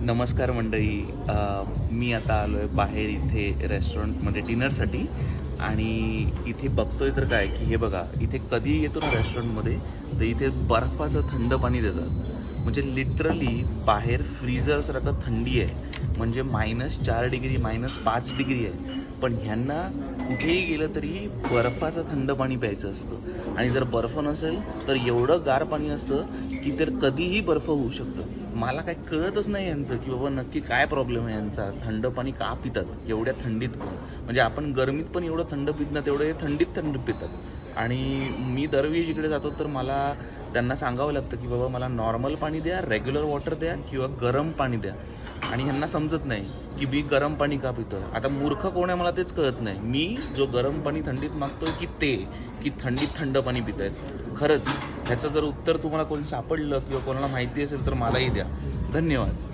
नमस्कार मंडळी. मी आता आलो आहे बाहेर इथे रेस्टॉरंटमध्ये डिनरसाठी आणि इथे बघतोय तर काय की हे बघा, इथे कधी येतो ना रेस्टॉरंटमध्ये तर इथे बर्फाचं थंड पाणी देतात. म्हणजे लिटरली बाहेर फ्रीझरसारखं थंडी आहे, म्हणजे -4 डिग्री -5 डिग्री आहे. पण ह्यांना कुठेही गेलं तरी बर्फाचं थंड पाणी प्यायचं असतं. आणि जर बर्फ नसेल तर एवढं गार पाणी असतं की तर कधीही बर्फ होऊ शकतं. मला काय कळतच नाही यांचं की बाबा नक्की काय प्रॉब्लेम आहे यांचा. थंड पाणी का पितात एवढ्या थंडीत पण? म्हणजे आपण गरमीत पण एवढं थंड पित ना, तेवढं हे थंडीत थंड पितात. आणि मी दरवेळी जिकडे जातो तर मला त्यांना सांगावं लागतं की बाबा मला नॉर्मल पाणी द्या, रेग्युलर वॉटर द्या किंवा गरम पाणी द्या. आणि ह्यांना समजत नाही की मी गरम पाणी का पितोय. आता मूर्ख कोण आहे मला तेच कळत नाही. मी जो गरम पाणी थंडीत मागतोय की थंडीत थंड पाणी पित आहेत. खरंच ह्याचं जर उत्तर तुम्हाला कोणी सापडलं किंवा कोणाला माहिती असेल तर मलाही द्या. धन्यवाद.